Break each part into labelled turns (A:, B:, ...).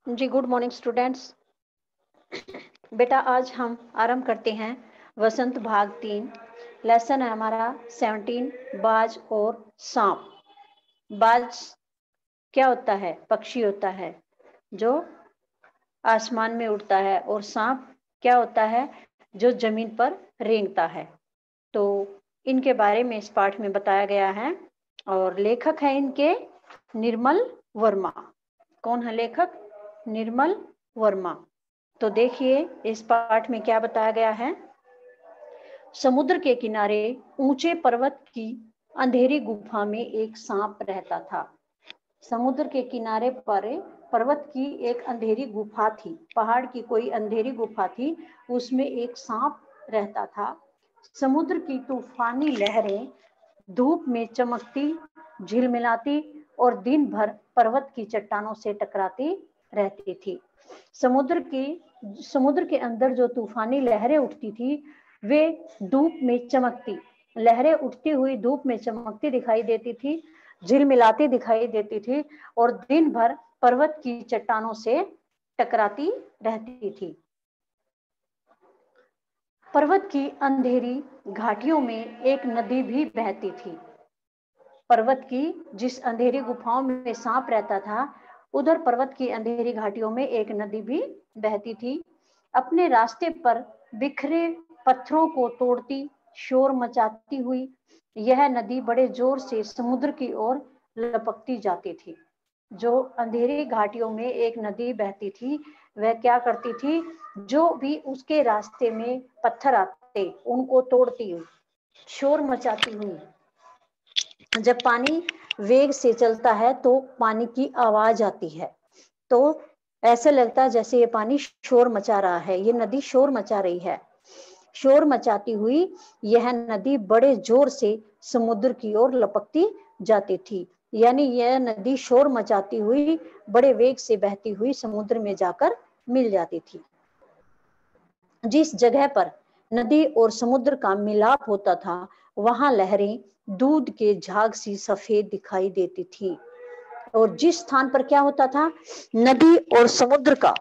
A: जी, good morning students. बेटा आज हम आरंभ करते हैं वसंत भाग 3। लेसन है हमारा 17, बाज और सांप। बाज क्या होता है? पक्षी होता है जो आसमान में उड़ता है, और सांप क्या होता है? जो जमीन पर रेंगता है। तो इनके बारे में इस पाठ में बताया गया है, और लेखक है इनके निर्मल वर्मा। कौन है लेखक? निर्मल वर्मा। तो देखिए इस पाठ में क्या बताया गया है। समुद्र के किनारे ऊंचे पर्वत की अंधेरी गुफा में एक सांप रहता था। समुद्र के किनारे पर पर्वत की एक अंधेरी गुफा थी, पहाड़ की कोई अंधेरी गुफा थी, उसमें एक सांप रहता था। समुद्र की तूफानी लहरें धूप में चमकती, झिलमिलाती और दिन भर पर्वत की चट्टानों से टकराती रहती थी। समुद्र के अंदर जो तूफानी लहरें उठती थी, वे धूप में चमकती लहरें उठती हुई धूप में चमकती दिखाई देती थी, झिलमिलाती दिखाई देती थी, और दिन भर पर्वत की चट्टानों से टकराती रहती थी। पर्वत की अंधेरी घाटियों में एक नदी भी बहती थी। पर्वत की जिस अंधेरी गुफाओं में सांप रहता था, उधर पर्वत की अंधेरी घाटियों में एक नदी भी बहती थी। अपने रास्ते पर बिखरे पत्थरों को तोड़ती, शोर मचाती हुई यह नदी बड़े जोर से समुद्र की ओर लपकती जाती थी। जो अंधेरी घाटियों में एक नदी बहती थी, वह क्या करती थी? जो भी उसके रास्ते में पत्थर आते, उनको तोड़ती हुई, शोर मचाती हुई। जब पानी वेग से चलता है तो पानी की आवाज आती है, तो ऐसे लगता है जैसे ये पानी शोर मचा रहा है, ये नदी शोर मचा रही है। शोर मचाती हुई यह नदी बड़े जोर से समुद्र की ओर लपकती जाती थी। यानी यह नदी शोर मचाती हुई बड़े वेग से बहती हुई समुद्र में जाकर मिल जाती थी। जिस जगह पर नदी और समुद्र का मिलाप होता था, वहां लहरें दूध के झाग सी सफेद दिखाई देती थी। और जिस स्थान पर क्या होता था? नदी और समुद्र का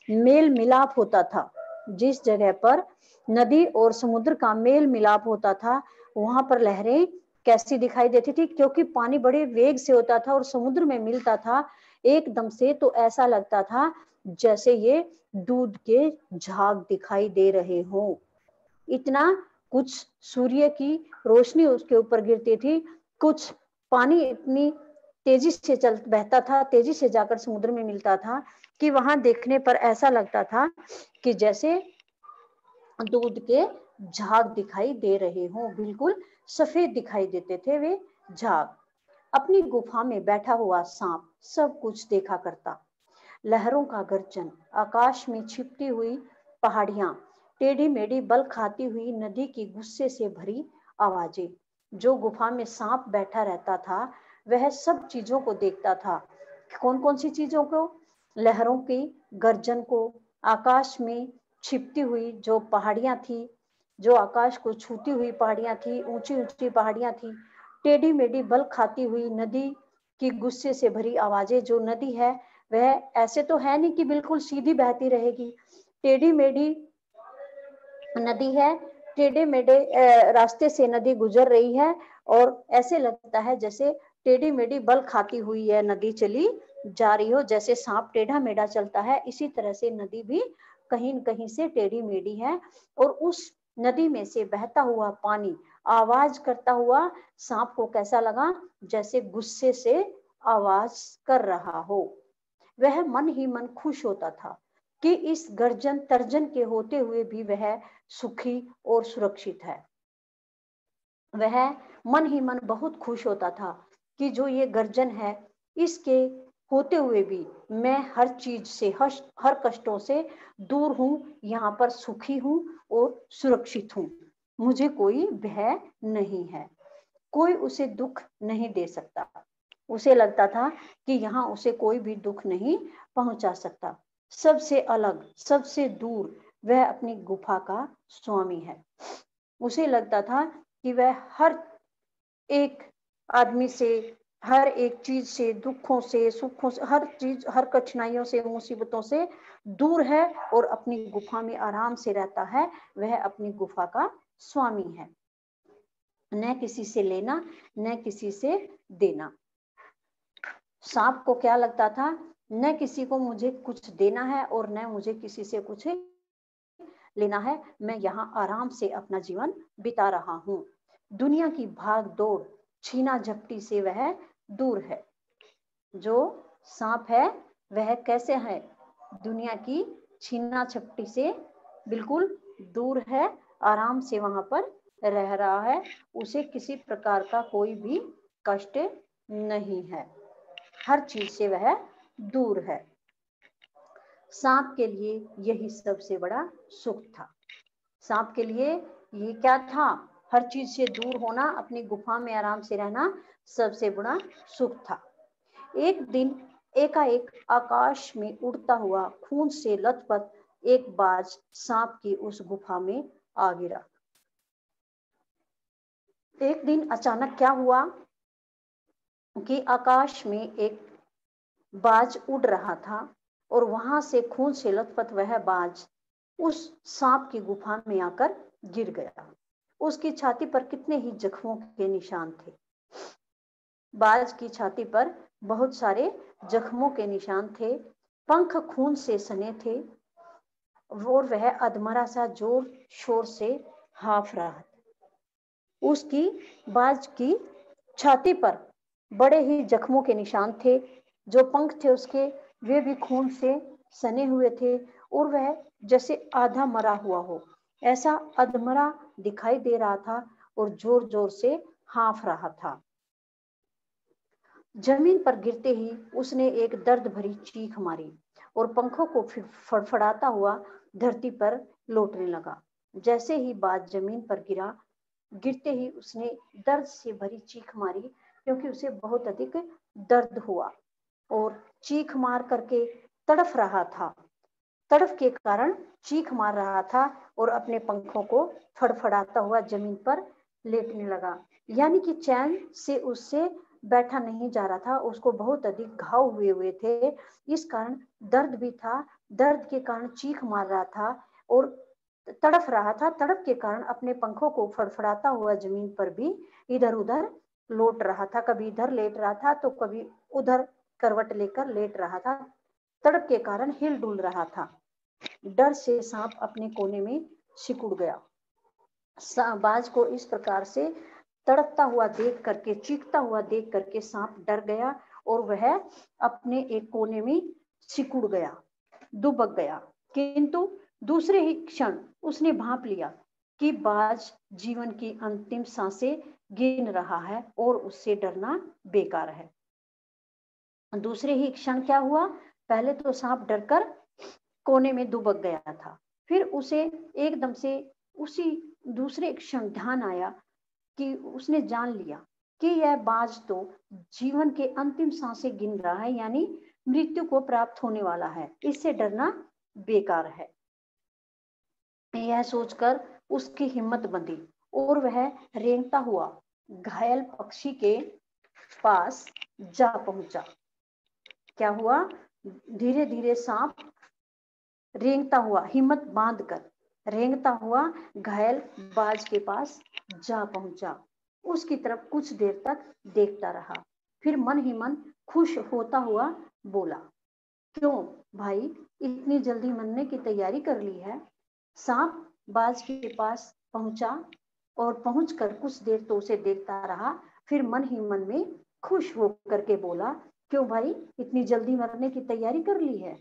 A: मेल मिलाप होता था, जिस जगह पर नदी और समुद्र का मेल मिलाप होता था, वहां पर लहरें कैसी दिखाई देती थी? क्योंकि पानी बड़े वेग से होता था और समुद्र में मिलता था एकदम से, तो ऐसा लगता था जैसे ये दूध के झाग दिखाई दे रहे हो। इतना कुछ सूर्य की रोशनी उसके ऊपर गिरती थी, कुछ पानी इतनी तेजी से चल बहता था, तेजी से जाकर समुद्र में मिलता था कि वहां देखने पर ऐसा लगता था कि जैसे दूध के झाग दिखाई दे रहे हो, बिल्कुल सफेद दिखाई देते थे वे झाग। अपनी गुफा में बैठा हुआ सांप सब कुछ देखा करता। लहरों का गर्जन, आकाश में छिपती हुई पहाड़ियां, टेढ़ी मेढ़ी बल खाती हुई नदी की गुस्से से भरी आवाजें। जो गुफा में सांप बैठा रहता था, वह सब चीजों को देखता था। कौन कौन सी चीजों को? लहरों की गर्जन को, आकाश में छिपती हुई जो पहाड़ियां थी, जो आकाश को छूती हुई पहाड़ियां थी, ऊंची ऊंची पहाड़ियां थी, टेढ़ी मेढ़ी बल खाती हुई नदी की गुस्से से भरी आवाजें। जो नदी है वह ऐसे तो है नहीं कि बिल्कुल सीधी बहती रहेगी, टेढ़ी मेढ़ी नदी है, टेढ़े मेढ़े रास्ते से नदी गुजर रही है, और ऐसे लगता है जैसे टेढ़ी मेढ़ी बल खाती हुई यह नदी चली जा रही हो। जैसे सांप टेढ़ा मेढ़ा चलता है, इसी तरह से नदी भी कहीं न कहीं से टेढ़ी मेढ़ी है। और उस नदी में से बहता हुआ पानी आवाज करता हुआ सांप को कैसा लगा? जैसे गुस्से से आवाज कर रहा हो। वह मन ही मन खुश होता था कि इस गर्जन तर्जन के होते हुए भी वह सुखी और सुरक्षित है। वह मन ही मन बहुत खुश होता था कि जो ये गर्जन है, इसके होते हुए भी मैं हर चीज से, हर कष्टों से दूर हूं, यहाँ पर सुखी हूं और सुरक्षित हूं। मुझे कोई भय नहीं है, कोई उसे दुख नहीं दे सकता। उसे लगता था कि यहाँ उसे कोई भी दुख नहीं पहुंचा सकता। सबसे अलग, सबसे दूर वह अपनी गुफा का स्वामी है। उसे लगता था कि वह हर एक आदमी से, हर एक चीज से, दुखों से, सुखों से, हर चीज, हर कठिनाइयों से, मुसीबतों से दूर है और अपनी गुफा में आराम से रहता है। वह अपनी गुफा का स्वामी है, न किसी से लेना न किसी से देना। सांप को क्या लगता था, न किसी को मुझे कुछ देना है और न मुझे किसी से कुछ लेना है, मैं यहाँ आराम से अपना जीवन बिता रहा हूँ। दुनिया की भाग दौड़, छीना झपटी से वह दूर है। जो सांप है वह कैसे है, दुनिया की छीना झपटी से बिल्कुल दूर है, आराम से वहां पर रह रहा है, उसे किसी प्रकार का कोई भी कष्ट नहीं है, हर चीज से वह दूर है। सांप के लिए यही सबसे बड़ा सुख था। सांप के लिए ये क्या था, हर चीज से दूर होना, अपनी गुफा में आराम से रहना सबसे बड़ा सुख था। एक दिन एकाएक आकाश में उड़ता हुआ खून से लथपथ एक बाज सांप की उस गुफा में आ गिरा। एक दिन अचानक क्या हुआ कि आकाश में एक बाज उड़ रहा था और वहां से खून से लथपथ वह बाज उस सांप की गुफा में आकर गिर गया। उसकी छाती पर कितने ही जख्मों के निशान थे। बाज की छाती पर बहुत सारे जख्मों के निशान थे, पंख खून से सने थे और वह अधमरा सा जोर शोर से हाँफ रहा था। उसकी बाज की छाती पर बड़े ही जख्मों के निशान थे, जो पंख थे उसके वे भी खून से सने हुए थे और वह जैसे आधा मरा हुआ हो ऐसा अधमरा दिखाई दे रहा था और जोर जोर से हाँफ रहा था। जमीन पर गिरते ही उसने एक दर्द भरी चीख मारी और पंखों को फड़फड़ाता हुआ धरती पर लौटने लगा। जैसे ही बाज जमीन पर गिरा, गिरते ही उसने दर्द से भरी चीख मारी, क्योंकि उसे बहुत अधिक दर्द हुआ और चीख मार करके तड़फ रहा था। तड़फ के कारण चीख मार रहा था और अपने पंखों को फड़फड़ाता हुआ जमीन पर लेटने लगा। यानी कि चैन से उससे बैठा नहीं जा रहा था, उसको बहुत अधिक घाव हुए हुए थे, इस कारण दर्द भी था, दर्द के कारण चीख मार रहा था और तड़फ रहा था। तड़प के कारण अपने पंखों को फड़फड़ाता हुआ जमीन पर भी इधर उधर लौट रहा था, कभी इधर लेट रहा था तो कभी उधर करवट लेकर लेट रहा था। तड़प के कारण हिल डुल रहा था। डर से सांप अपने कोने में सिकुड़ गया। बाज को इस प्रकार से तड़पता हुआ देख करके, चीखता हुआ देख करके सांप डर गया और वह अपने एक कोने में सिकुड़ गया, दुबक गया। किंतु दूसरे ही क्षण उसने भांप लिया कि बाज जीवन की अंतिम सांसें गिन रहा है और उससे डरना बेकार है। दूसरे ही क्षण क्या हुआ, पहले तो सांप डरकर कोने में दुबक गया था, फिर उसे एकदम से उसी दूसरे क्षण ध्यान आया कि उसने जान लिया कि यह बाज तो जीवन के अंतिम सांसें गिन रहा है, यानी मृत्यु को प्राप्त होने वाला है, इससे डरना बेकार है। यह सोचकर उसकी हिम्मत बंधी और वह रेंगता हुआ घायल पक्षी के पास जा पहुंचा। क्या हुआ, धीरे धीरे सांप रेंगता हुआ, हिम्मत बांधकर रेंगता हुआ घायल बाज के पास जा पहुंचा। उसकी तरफ कुछ देर तक देखता रहा, फिर मन ही मन खुश होता हुआ बोला, क्यों भाई, इतनी जल्दी मरने की तैयारी कर ली है। सांप बाज के पास पहुंचा और पहुंचकर कुछ देर तो उसे देखता रहा, फिर मन ही मन में खुश होकर के बोला, क्यों भाई, इतनी जल्दी मरने की तैयारी कर ली है।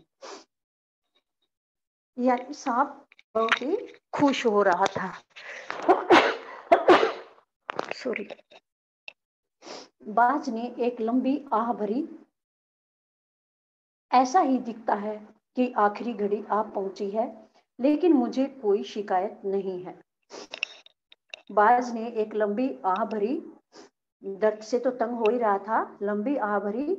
A: यानी सांप बहुत ही खुश हो रहा था। सॉरी। बाज ने एक लंबी आह भरी, ऐसा ही दिखता है कि आखिरी घड़ी आ पहुंची है, लेकिन मुझे कोई शिकायत नहीं है। बाज ने एक लंबी आह भरी, दर्द से तो तंग हो ही रहा था, लंबी आह भरी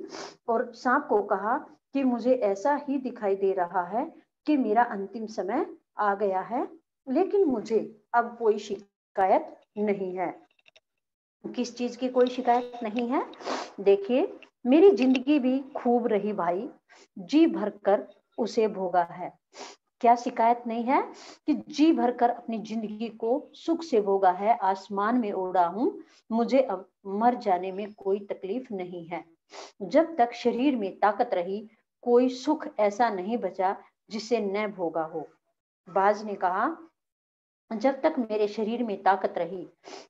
A: और सांप को कहा कि मुझे ऐसा ही दिखाई दे रहा है कि मेरा अंतिम समय आ गया है, लेकिन मुझे अब कोई शिकायत नहीं है। किस चीज की कोई शिकायत नहीं है? देखिए, मेरी जिंदगी भी खूब रही भाई, जी भरकर उसे भोगा है। क्या शिकायत नहीं है कि जी भरकर अपनी जिंदगी को सुख से भोगा है, आसमान में उड़ा हूं, मुझे अब मर जाने में कोई तकलीफ नहीं है। जब तक शरीर में ताकत रही, कोई सुख ऐसा नहीं बचा जिसे न भोगा हो। बाज ने कहा, जब तक मेरे शरीर में ताकत रही,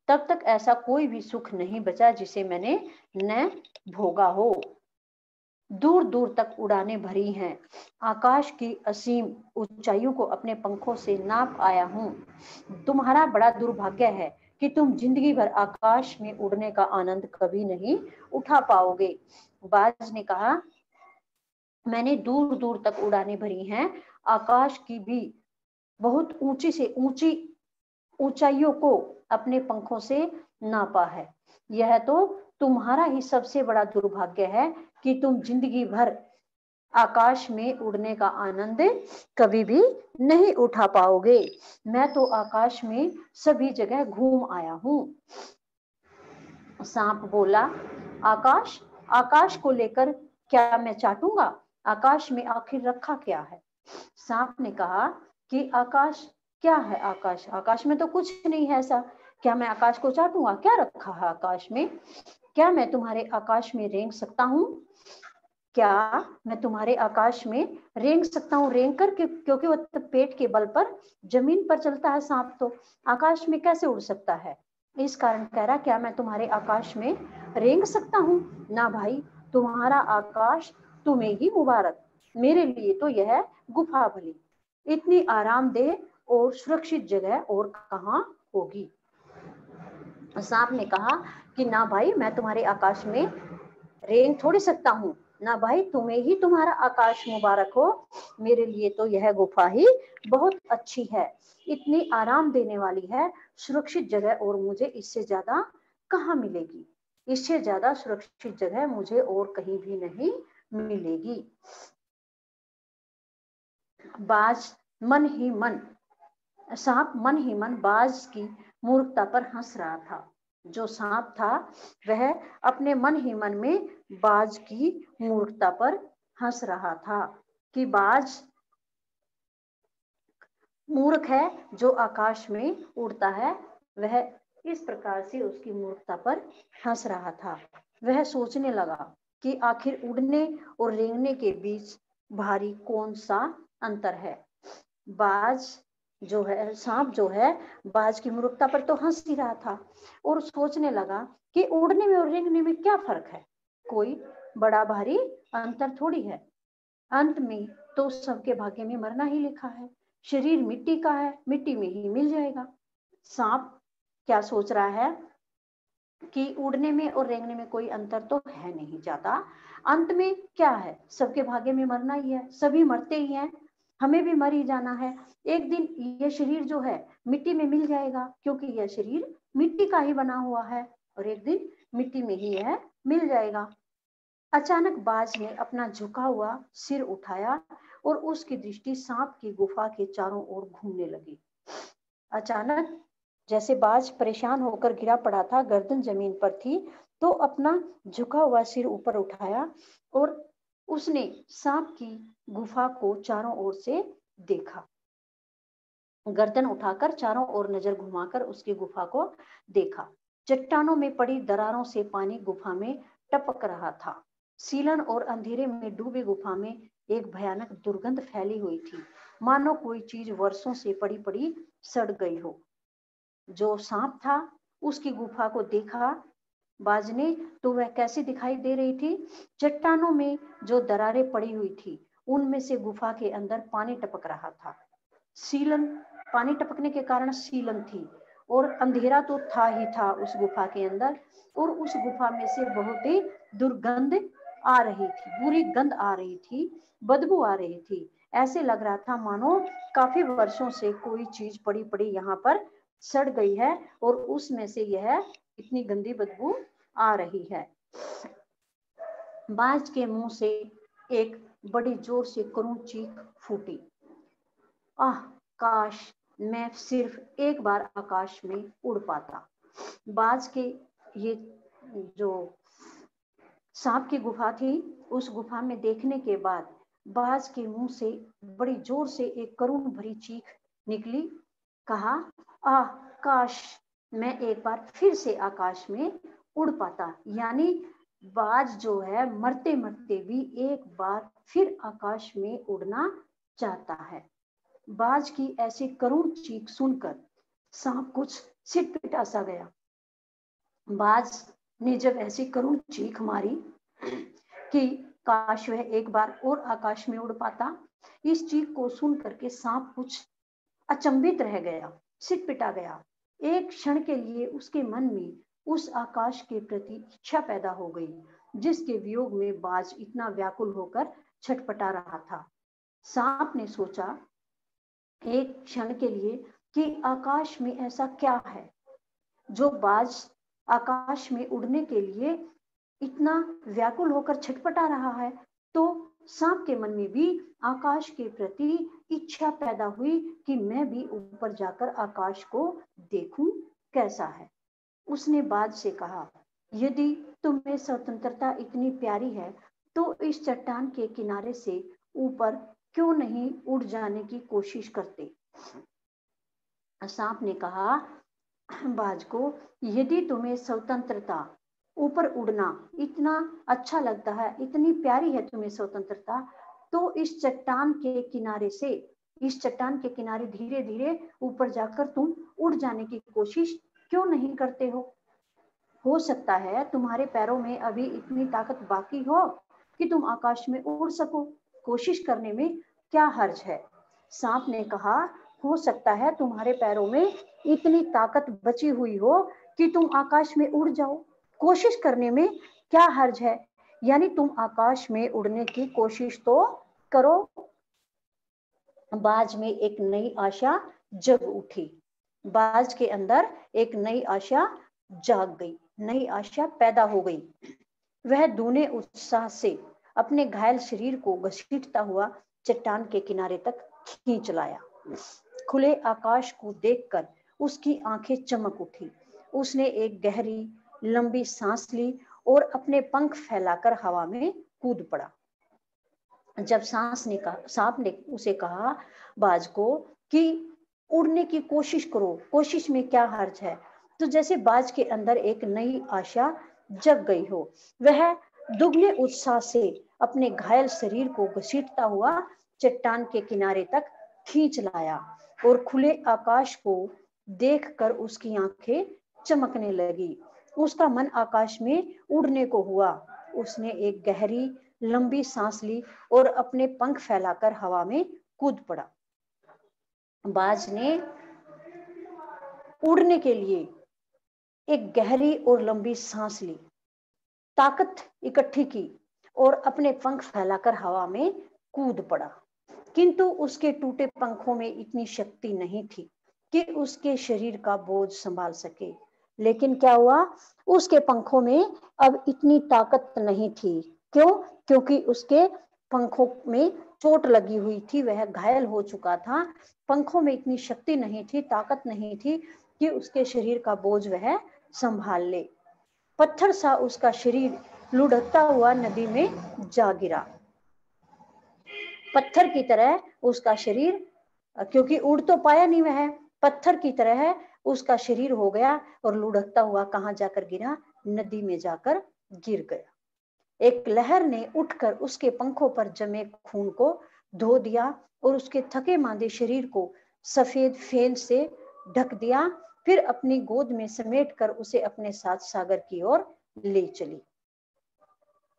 A: तब तक ऐसा कोई भी सुख नहीं बचा जिसे मैंने न भोगा हो। दूर दूर तक उड़ाने भरी हैं, आकाश की असीम ऊंचाइयों को अपने पंखों से नाप आया हूं। तुम्हारा बड़ा दुर्भाग्य है कि तुम जिंदगी भर आकाश में उड़ने का आनंद कभी नहीं उठा पाओगे। बाज ने कहा, मैंने दूर दूर तक उड़ाने भरी हैं, आकाश की भी बहुत ऊंची से ऊंची ऊंचाइयों को अपने पंखों से नापा है। यह तो तुम्हारा ही सबसे बड़ा दुर्भाग्य है कि तुम जिंदगी भर आकाश में उड़ने का आनंद कभी भी नहीं उठा पाओगे। मैं तो आकाश में सभी जगह घूम आया हूं। सांप बोला, आकाश, आकाश को लेकर क्या मैं चाटूंगा? आकाश में आखिर रखा क्या है? सांप ने कहा कि आकाश क्या है? आकाश, आकाश में तो कुछ नहीं है ऐसा। क्या मैं आकाश को चाटूंगा? क्या रखा है आकाश में? क्या मैं तुम्हारे आकाश में रेंग सकता हूँ? क्या मैं तुम्हारे आकाश में रेंग सकता हूँ? रेंग कर क्योंकि वो पेट के बल पर जमीन पर चलता है सांप, तो आकाश में कैसे उड़ सकता है? इस कारण कह रहा, क्या मैं तुम्हारे आकाश में रेंग सकता हूँ? ना भाई, तुम्हारा आकाश तुम्हें ही मुबारक, मेरे लिए तो यह गुफा भली। इतनी आरामदेह और सुरक्षित जगह और कहाँ होगी? सांप ने कहा कि ना भाई, मैं तुम्हारे आकाश में रेंग थोड़ी सकता हूँ। ना भाई, तुम्हें ही तुम्हारा आकाश मुबारक हो, मेरे लिए तो यह गुफा ही बहुत अच्छी है, इतनी आराम देने वाली है, सुरक्षित जगह, और मुझे इससे ज्यादा कहाँ मिलेगी? इससे ज्यादा सुरक्षित जगह मुझे और कहीं भी नहीं मिलेगी। बाज मन ही मन सांप मन ही मन बाज की मूर्खता पर हंस रहा था। जो सांप था वह अपने मन ही मन में बाज की मूर्खता पर हंस रहा था कि बाज मूर्ख है जो आकाश में उड़ता है। वह इस प्रकार से उसकी मूर्खता पर हंस रहा था। वह सोचने लगा कि आखिर उड़ने और रेंगने के बीच भारी कौन सा अंतर है। बाज जो है, सांप जो है, बाज की मूर्खता पर तो हंस ही रहा था और सोचने लगा कि उड़ने में और रेंगने में क्या फर्क है? कोई बड़ा भारी अंतर थोड़ी है। अंत में तो सबके भाग्य में मरना ही लिखा है। शरीर मिट्टी का है, मिट्टी में ही मिल जाएगा। सांप क्या सोच रहा है कि उड़ने में और रेंगने में कोई अंतर तो है नहीं ज्यादा, अंत में क्या है, सबके भाग्य में मरना ही है, सभी मरते ही हैं, हमें भी मर ही जाना है। एक दिन ये शरीर जो है मिट्टी में मिल जाएगा, क्योंकि यह शरीर मिट्टी का ही बना हुआ है, और एक दिन मिट्टी में ही यह मिल जाएगा। अचानक बाज ने अपना झुका हुआ सिर उठाया और उसकी दृष्टि सांप की गुफा के चारों ओर घूमने लगी। अचानक जैसे बाज परेशान होकर गिरा पड़ा था, गर्दन जमीन पर थी, तो अपना झुका हुआ सिर ऊपर उठाया और उसने सांप की गुफा को चारों ओर से देखा। गर्दन उठाकर चारों ओर नजर घुमाकर उसकी गुफा को देखा। चट्टानों में पड़ी दरारों से पानी गुफा में टपक रहा था। सीलन और अंधेरे में डूबी गुफा में एक भयानक दुर्गंध फैली हुई थी, मानो कोई चीज वर्षों से पड़ी पड़ी सड़ गई हो। जो सांप था उसकी गुफा को देखा बाज ने, तो वह कैसी दिखाई दे रही थी? चट्टानों में जो दरारें पड़ी हुई थी उनमें से गुफा के अंदर पानी टपक रहा था। सीलन, पानी टपकने के कारण सीलन थी, और अंधेरा तो था ही था उस गुफा के अंदर, और उस गुफा में से बहुत ही दुर्गंध आ रही थी, बुरी गंध आ रही थी, बदबू आ रही थी। ऐसे लग रहा था मानो काफी वर्षों से कोई चीज पड़ी पड़ी यहाँ पर सड़ गई है और उसमें से यह इतनी गंदी बदबू आ रही है। बाज के मुंह से एक बड़ी जोर से करुण चीख फूटी। आह, काश मैं सिर्फ एक बार आकाश में उड़ पाता। बाज के ये जो सांप की गुफा थी, उस गुफा में देखने के बाद बाज के मुंह से बड़ी जोर से एक करुण भरी चीख निकली। कहा, आह काश मैं एक बार फिर से आकाश में उड़ पाता। यानी बाज जो है मरते मरते भी एक बार फिर आकाश में उड़ना चाहता है। बाज की ऐसी करुण चीख सुनकर सांप कुछ सिटपिटा सा गया। बाज ने जब ऐसी करुण चीख मारी कि काश वह एक बार और आकाश में उड़ पाता, इस चीख को सुन करके सांप कुछ अचंभित रह गया, सिटपिटा गया। एक क्षण के लिए उसके मन में उस आकाश के प्रति इच्छा पैदा हो गई, जिसके वियोग में बाज इतना व्याकुल होकर छटपटा रहा था। सांप ने सोचा एक क्षण के लिए कि आकाश में ऐसा क्या है जो बाज आकाश में उड़ने के लिए इतना व्याकुल होकर छटपटा रहा है। तो सांप के मन में भी आकाश के प्रति इच्छा पैदा हुई कि मैं भी ऊपर जाकर आकाश को देखूं कैसा है। उसने बाज से कहा, यदि तुम्हें स्वतंत्रता इतनी प्यारी है तो इस चट्टान के किनारे से ऊपर क्यों नहीं उड़ जाने की कोशिश करते। सांप ने कहा बाज को, यदि तुम्हें स्वतंत्रता, ऊपर उड़ना इतना अच्छा लगता है, इतनी प्यारी है तुम्हें स्वतंत्रता, तो इस चट्टान के किनारे से, इस चट्टान के किनारे धीरे धीरे ऊपर जाकर तुम उड़ जाने की कोशिश क्यों नहीं करते हो सकता है तुम्हारे पैरों में अभी इतनी ताकत बाकी हो कि तुम आकाश में उड़ सको। कोशिश करने में क्या हर्ज है। सांप ने कहा, हो सकता है तुम्हारे पैरों में इतनी ताकत बची हुई हो कि तुम आकाश में उड़ जाओ। कोशिश करने में क्या हर्ज है, यानी तुम आकाश में उड़ने की कोशिश तो करो। बाज में एक नई आशा जग उठी। बाज के अंदर एक नई आशा जाग गई, नई आशा पैदा हो गई। वह दूने उत्साह से अपने घायल शरीर को घसीटता हुआ चट्टान के किनारे तक खींच लाया। खुले आकाश को देखकर उसकी आंखें चमक उठी। उसने एक गहरी लंबी सांस ली और अपने पंख फैलाकर हवा में कूद पड़ा। जब सांप ने उसे कहा बाज को कि उड़ने की कोशिश करो, कोशिश में क्या हर्ज है, तो जैसे बाज के अंदर एक नई आशा जग गई हो। वह दुगने उत्साह से अपने घायल शरीर को घसीटता हुआ चट्टान के किनारे तक खींच लाया और खुले आकाश को देखकर उसकी आंखें चमकने लगी। उसका मन आकाश में उड़ने को हुआ। उसने एक गहरी लंबी सांस ली और अपने पंख फैलाकर हवा में कूद पड़ा। बाज ने उड़ने के लिए एक गहरी और लंबी सांस ली, ताकत इकट्ठी की और अपने पंख फैलाकर हवा में कूद पड़ा। किंतु उसके टूटे पंखों में इतनी शक्ति नहीं थी कि उसके शरीर का बोझ संभाल सके। लेकिन क्या हुआ, उसके पंखों में अब इतनी ताकत नहीं थी। क्यों? क्योंकि उसके पंखों में चोट लगी हुई थी, वह घायल हो चुका था। पंखों में इतनी शक्ति नहीं थी, ताकत नहीं थी कि उसके शरीर का बोझ वह संभाल ले। पत्थर सा उसका शरीर लुढ़कता हुआ नदी में जा गिरा। पत्थर की तरह उसका शरीर, क्योंकि उड़ तो पाया नहीं वह, पत्थर की तरह उसका शरीर हो गया और लुढ़कता हुआ कहां जाकर गिरा, नदी में जाकर गिर गया। एक लहर ने उठकर उसके पंखों पर जमे खून को धो दिया और उसके थके मांदे शरीर को सफेद फेन से ढक दिया। फिर अपनी गोद में समेटकर उसे अपने साथ सागर की ओर ले चली।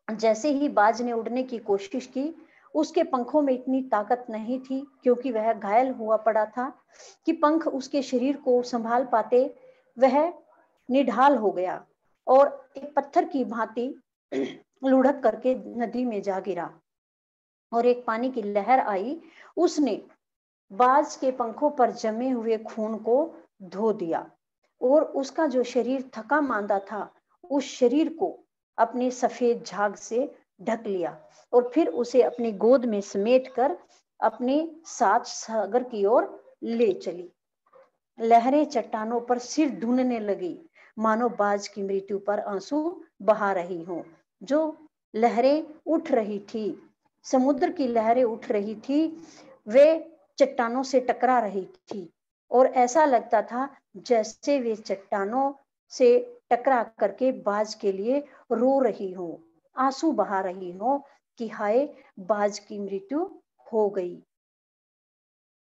A: जैसे ही बाज ने उड़ने की कोशिश की, उसके पंखों में इतनी ताकत नहीं थी, क्योंकि वह घायल हुआ पड़ा था, कि पंख उसके शरीर को संभाल पाते। वह निढाल हो गया और एक पत्थर की भांति लुढ़क करके नदी में जा गिरा और एक पानी की लहर आई। उसने बाज के पंखों पर जमे हुए खून को धो दिया और उसका जो शरीर थका मांदा था, उस शरीर को अपने सफेद झाग से ढक लिया और फिर उसे अपनी गोद में समेटकर अपने साथ सागर की ओर ले चली। लहरें चट्टानों पर सिर धुनने लगी, मानो बाज की मृत्यु पर आंसू बहा रही हूं। जो लहरें उठ रही थी, समुद्र की लहरें उठ रही थी, वे चट्टानों से टकरा रही थी और ऐसा लगता था जैसे वे चट्टानों से टकरा करके बाज के लिए रो रही हो, आंसू बहा रही हो कि हाय बाज की मृत्यु हो गई।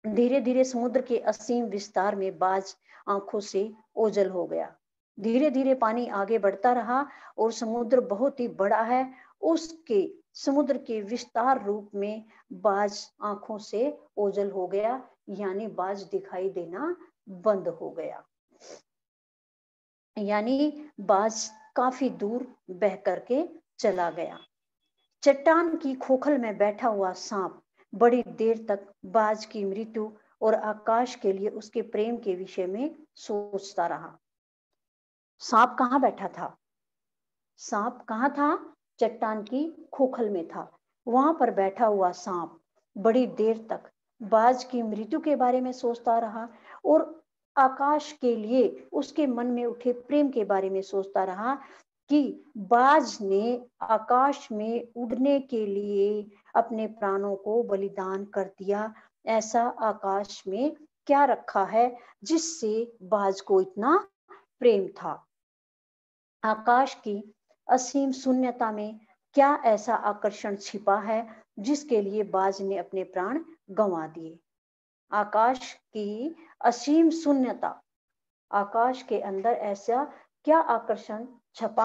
A: धीरे धीरे समुद्र के असीम विस्तार में बाज आंखों से ओझल हो गया। धीरे धीरे पानी आगे बढ़ता रहा और समुद्र बहुत ही बड़ा है, उसके समुद्र के विस्तार रूप में बाज आंखों से ओझल हो गया, यानी बाज दिखाई देना बंद हो गया। यानी बाज काफी दूर बह करके चला गया। चट्टान की खोखल में बैठा हुआ सांप बड़ी देर तक बाज की मृत्यु और आकाश के लिए उसके प्रेम के विषय में सोचता रहा। सांप कहाँ बैठा था? सांप कहाँ था? चट्टान की खोखल में था। वहां पर बैठा हुआ सांप बड़ी देर तक बाज की मृत्यु के बारे में सोचता रहा और आकाश के लिए उसके मन में उठे प्रेम के बारे में सोचता रहा कि बाज ने आकाश में उड़ने के लिए अपने प्राणों को बलिदान कर दिया। ऐसा आकाश में क्या रखा है जिससे बाज को इतना प्रेम था? आकाश की असीम शून्यता में क्या ऐसा आकर्षण छिपा है जिसके लिए बाज ने अपने प्राण गंवा दिए? आकाश की असीम शून्यता, आकाश के अंदर ऐसा क्या आकर्षण छिपा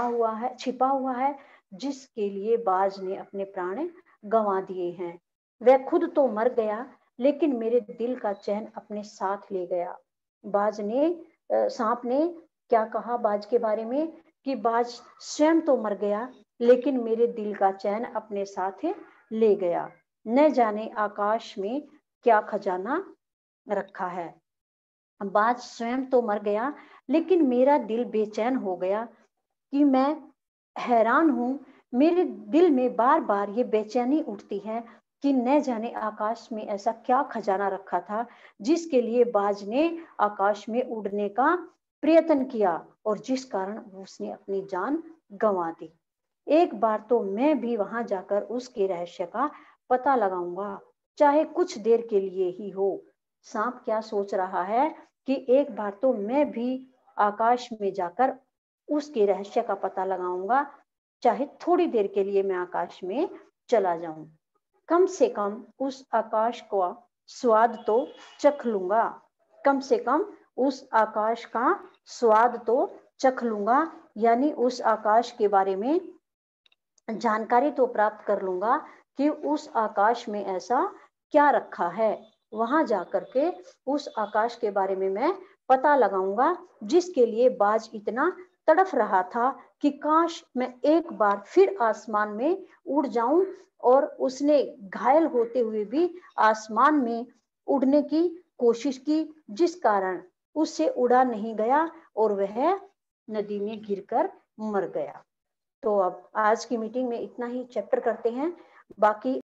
A: हुआ है जिसके लिए बाज ने अपने प्राण गंवा दिए हैं? वह खुद तो मर गया लेकिन मेरे दिल का चैन अपने साथ ले गया। बाज ने सांप ने क्या कहा बाज के बारे में कि बाज स्वयं तो मर गया लेकिन मेरे दिल का चैन अपने साथ ले गया। न जाने आकाश में क्या खजाना रखा है। बाज स्वयं तो मर गया लेकिन मेरा दिल बेचैन हो गया कि मैं हैरान हूं, मेरे दिल में बार बार ये बेचैनी उठती है कि न जाने आकाश में ऐसा क्या खजाना रखा था जिसके लिए बाज ने आकाश में उड़ने का प्रयत्न किया और जिस कारण उसने अपनी जान गंवा दी। एक बार तो मैं भी वहां जाकर उसके रहस्य का पता लगाऊंगा, चाहे कुछ देर के लिए ही हो। सांप क्या सोच रहा है कि एक बार तो मैं भी आकाश में जाकर उसके रहस्य का पता लगाऊंगा, चाहे थोड़ी देर के लिए मैं आकाश में चला जाऊं। कम से कम उस आकाश का स्वाद तो चख लूंगा, कम से कम उस आकाश का स्वाद तो चख लूंगा, यानी उस आकाश के बारे में जानकारी तो प्राप्त कर लूंगा कि उस आकाश में ऐसा क्या रखा है। वहां जाकर के उस आकाश के बारे में मैं पता लगाऊंगा जिसके लिए बाज इतना तड़फ रहा था कि काश मैं एक बार फिर आसमान में उड़ जाऊं। और उसने घायल होते हुए भी आसमान में उड़ने की कोशिश की, जिस कारण उससे उड़ा नहीं गया और वह नदी में गिरकर मर गया। तो अब आज की मीटिंग में इतना ही चैप्टर करते हैं, बाकी